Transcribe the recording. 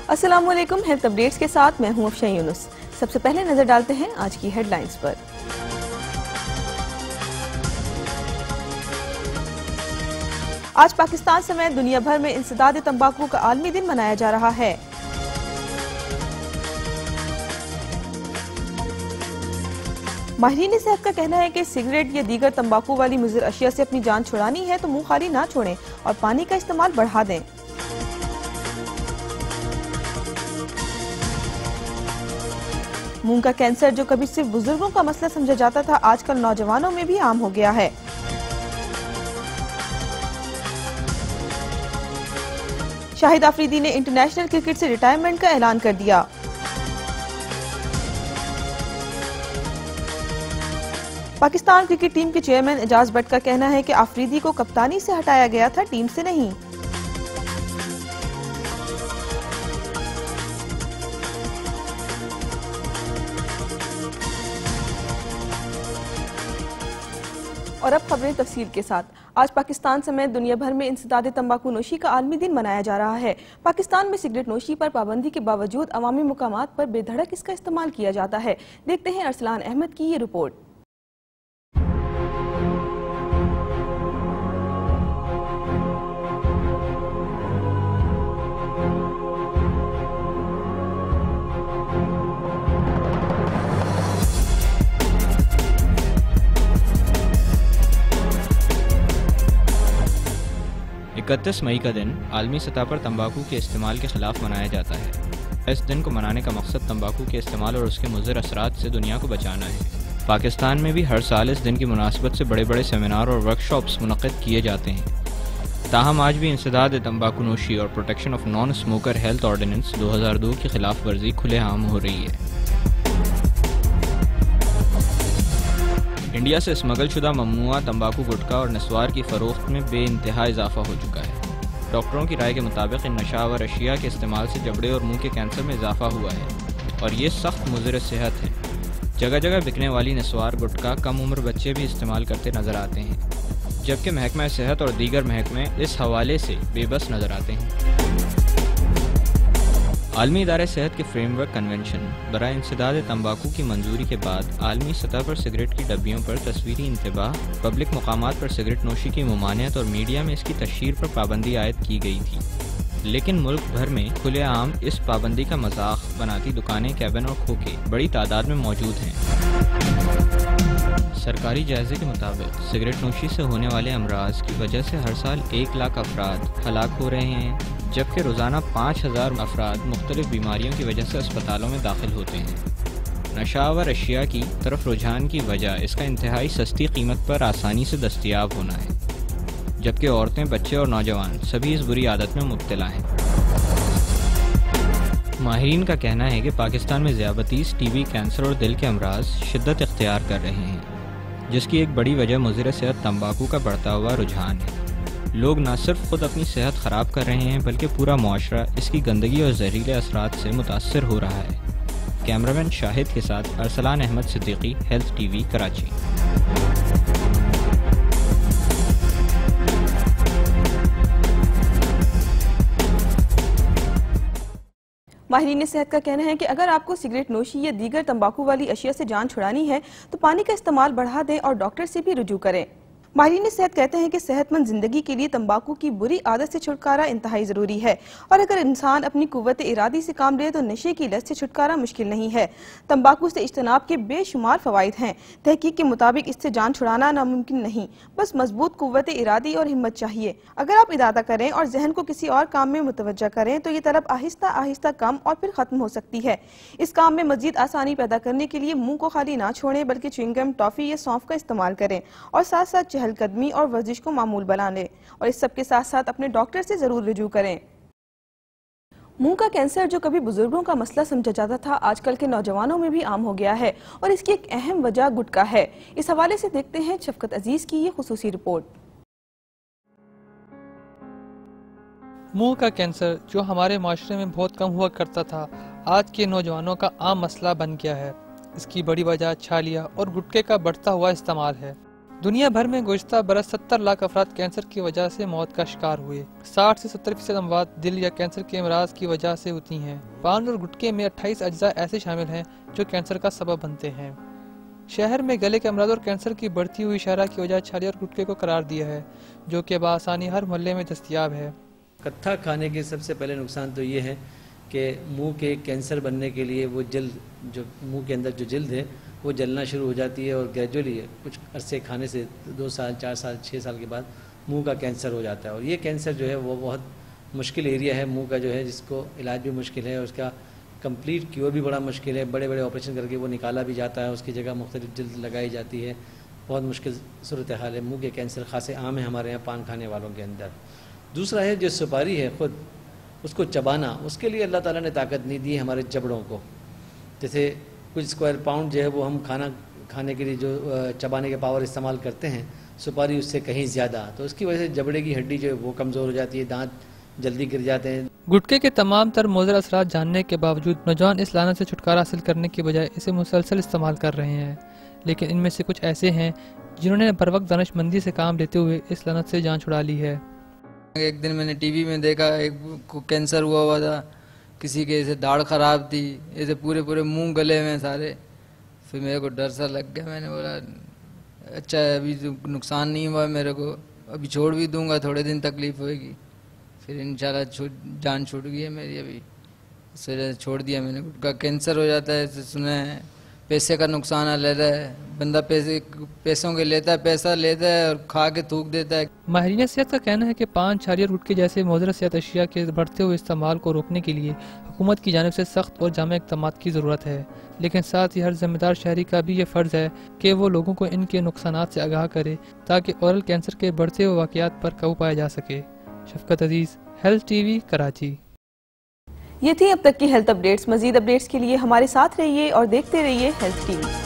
अस्सलामुअलैकुम, health updates के साथ मैं हूं अफशा यूनुस। सबसे पहले नजर डालते हैं आज की हेडलाइंस पर। आज पाकिस्तान समेत दुनिया भर में इंसदाद तंबाकू का आलमी दिन मनाया जा रहा है। माहिरीन सेहत का कहना है कि सिगरेट या दीगर तंबाकू वाली मुज़र अशिया से अपनी जान छुड़ानी है तो मुंह खाली ना छोड़ें और पानी का इस्तेमाल बढ़ा दें। मुंह का कैंसर, जो कभी सिर्फ बुजुर्गों का मसला समझा जाता था, आजकल नौजवानों में भी आम हो गया है। शाहिद आफरीदी ने इंटरनेशनल क्रिकेट से रिटायरमेंट का ऐलान कर दिया। पाकिस्तान क्रिकेट टीम के चेयरमैन एजाज भट्ट का कहना है कि आफरीदी को कप्तानी से हटाया गया था, टीम से नहीं। और अब खबरें तफसील के साथ। आज पाकिस्तान समेत दुनिया भर में इंसदाद तंबाकू नोशी का आलमी दिन मनाया जा रहा है। पाकिस्तान में सिगरेट नोशी पर पाबंदी के बावजूद अवामी मुकामात पर बेधड़क इसका इस्तेमाल किया जाता है। देखते हैं अरसलान अहमद की ये रिपोर्ट। इकतीस मई का दिन आलमी सतह पर तंबाकू के इस्तेमाल के खिलाफ मनाया जाता है। इस दिन को मनाने का मकसद तंबाकू के इस्तेमाल और उसके मुज़र असरात से दुनिया को बचाना है। पाकिस्तान में भी हर साल इस दिन की मुनासिबत से बड़े बड़े सेमिनार और वर्कशॉप्स मुनक़्क़िद किए जाते हैं। ताहम आज भी इंसदाद तंबाकू नोशी और protection of non smoker health ordinance 2002 की खिलाफ वर्जी खुलेआम हो रही है। इंडिया से स्मगल शुदा ममनुआ तंबाकू, गुटखा और नस्वार की फ़रोख्त में बेइंतहा इजाफा हो चुका है। डॉक्टरों की राय के मुताबिक इन नशा व अशिया के इस्तेमाल से जबड़े और मुंह के कैंसर में इजाफा हुआ है और ये सख्त मुज़र सेहत है। जगह जगह बिकने वाली नस्वार, गुटखा कम उम्र बच्चे भी इस्तेमाल करते नजर आते हैं, जबकि महकमा सेहत और दीगर महकमे इस हवाले से बेबस नजर आते हैं। आलमी इदारे सेहत के फ्रेमवर्क कन्वेंशन बराए इंसदाद तंबाकू की मंजूरी के बाद आलमी सतह पर सिगरेट की डब्बियों पर तस्वीरी इंतबाह, पब्लिक मकामात पर सिगरेट नोशी की ममानियत और मीडिया में इसकी तशहीर पर पाबंदी आयद की गई थी। लेकिन मुल्क भर में खुलेआम इस पाबंदी का मजाक बनाती दुकानें, कैबिन और खोखे बड़ी तादाद में मौजूद हैं। सरकारी जायजे के मुताबिक सिगरेट नोशी से होने वाले अमराज की वजह से हर साल 1 लाख अफराद हलाक हो रहे हैं, जबकि रोज़ाना 5000 अफराद मुख्तलिफ बीमारियों की वजह से अस्पतालों में दाखिल होते हैं। नशा व अशिया की तरफ रुझान की वजह इसका इंतहाई सस्ती कीमत पर आसानी से दस्तयाब होना है, जबकि औरतें, बच्चे और नौजवान सभी इस बुरी आदत में मुब्तला हैं। माहिरीन का कहना है कि पाकिस्तान में ज़ियाबतीस, टीबी, कैंसर और दिल के अमराज शिद्दत इख्तियार कर रहे हैं, जिसकी एक बड़ी वजह मुज़र सेहत तंबाकू का बढ़ता हुआ रुझान है। लोग न सिर्फ खुद अपनी सेहत ख़राब कर रहे हैं, बल्कि पूरा मुआशरा इसकी गंदगी और जहरीले असरात से मुतासर हो रहा है। कैमरामैन शाहिद के साथ अरसलान अहमद सिद्दीकी, हेल्थ टीवी, कराची। माहिरीन सेहत का कहना है कि अगर आपको सिगरेट नोशी या दीगर तंबाकू वाली अशिया से जान छुड़ानी है तो पानी का इस्तेमाल बढ़ा दें और डॉक्टर से भी रुजू करें। माहिरीन सेहत कहते हैं कि सेहतमंद जिंदगी के लिए तंबाकू की बुरी आदत से छुटकारा इंतहाई जरूरी है और अगर इंसान अपनी कुव्वत इरादी से काम ले तो नशे की लत से छुटकारा मुश्किल नहीं है। तंबाकू से इज्तनाब के बेशुमार फवाइद हैं। तहकीक के मुताबिक इससे जान छुड़ाना नामुमकिन नहीं, बस मजबूत कुव्वत इरादी और हिम्मत चाहिए। अगर आप इरादा करें और जहन को किसी और काम में मुतवज्जा करें तो ये तलब आहिस्ता आहिस्ता कम और फिर खत्म हो सकती है। इस काम में मजीद आसानी पैदा करने के लिए मुंह को खाली ना छोड़ें, बल्कि च्युइंगम, टॉफी या सौंफ का इस्तेमाल करें और साथ साथ कदमी और वर्जिश को मामूल बना लें और इस सब के साथ साथ अपने डॉक्टर से जरूर रुजू करें। मुंह का कैंसर, जो कभी बुजुर्गों का मसला समझा जाता था, आजकल के नौजवानों में भी आम हो गया है और इसकी एक अहम वजह गुटखा है। इस हवाले से देखते हैं शफकत अजीज की ये खुसूसी रिपोर्ट। मुंह का कैंसर, जो हमारे माशरे में बहुत कम हुआ करता था, आज के नौजवानों का आम मसला बन गया है। इसकी बड़ी वजह छालिया और गुटखे का बढ़ता हुआ इस्तेमाल है। दुनिया भर में गुज़श्ता बरस 70 लाख अफराद कैंसर की वजह से मौत का शिकार हुए। 60 से 70% अमवात दिल या कैंसर के अमराज की वजह से होती हैं। पान और गुटखे में 28 अज्जा ऐसे शामिल हैं जो कैंसर का सबब बनते हैं। शहर में गले के अमराज और कैंसर की बढ़ती हुई शरह की वजह छाली और गुटखे को करार दिया है, जो कि बआसानी हर मोहल्ले में दस्तयाब है। कत्था खाने के सबसे पहले नुकसान तो ये है कि मुंह के कैंसर बनने के लिए वो जल्द, जो मुंह के अंदर जो जल्द है वो जलना शुरू हो जाती है और ग्रेजुअली कुछ अरसे खाने से 2 साल 4 साल 6 साल के बाद मुंह का कैंसर हो जाता है। और ये कैंसर जो है वो बहुत मुश्किल एरिया है मुंह का, जो है जिसको इलाज भी मुश्किल है, उसका कंप्लीट क्योर भी बड़ा मुश्किल है। बड़े बड़े ऑपरेशन करके वो निकाला भी जाता है, उसकी जगह मुख्तलिफ जल्द लगाई जाती है। बहुत मुश्किल सूरत हाल है। मुँह के कैंसर खासे आम है हमारे यहाँ पान खाने वालों के अंदर। दूसरा है जो सुपारी है ख़ुद उसको चबाना, उसके लिए अल्लाह ताला ने ताकत नहीं दी हमारे जबड़ों को। जैसे कुछ स्क्वायर पाउंड जो है वो हम खाने के लिए जो चबाने के पावर इस्तेमाल करते हैं, सुपारी उससे कहीं ज़्यादा, तो उसकी वजह से जबड़े की हड्डी जो है वो कमज़ोर हो जाती है, दांत जल्दी गिर जाते हैं। गुटखे के तमाम तर मुज़र असरात जानने के बावजूद नौजवान इस लानत से छुटकारा हासिल करने की बजाय इसे मुसलसल इस्तेमाल कर रहे हैं। लेकिन इनमें से कुछ ऐसे हैं जिन्होंने बर वक्त दानिशमंदी से काम लेते हुए इस लानत से जान छुड़ा ली है। एक दिन मैंने टीवी में देखा, एक को कैंसर हुआ था, किसी के ऐसे दाढ़ ख़राब थी, ऐसे पूरे मुंह गले में सारे। फिर मेरे को डर सा लग गया, मैंने बोला अच्छा अभी तो नुकसान नहीं हुआ मेरे को, अभी छोड़ भी दूंगा, थोड़े दिन तकलीफ़ होएगी, फिर इंशाल्लाह जान छूट गई है मेरी। अभी इस वजह से छोड़ दिया मैंने। गुटखा कैंसर हो जाता है ऐसे सुना है, पैसे का नुकसान लेता है बंदा, पैसों के लेता है, पैसा लेता है और खा के थूक देता है। माहिरीन सेहत का कहना है कि पान, छाली और गुटखे जैसे मुज़र सेहत अशिया के बढ़ते हुए इस्तेमाल को रोकने के लिए हुकूमत की जानिब से सख्त और जामे इक़दामात की ज़रूरत है। लेकिन साथ ही हर जिम्मेदार शहरी का भी ये फ़र्ज़ है कि वो लोगों को इनके नुकसानात से आगाह करे ताकि ओरल कैंसर के बढ़ते हुए वाक़यात पर काबू पाया जा सके। शफ़क़त अज़ीज़, हेल्थ टीवी, कराची। ये थी अब तक की हेल्थ अपडेट्स। मज़ीद अपडेट्स के लिए हमारे साथ रहिए और देखते रहिए हेल्थ टीवी।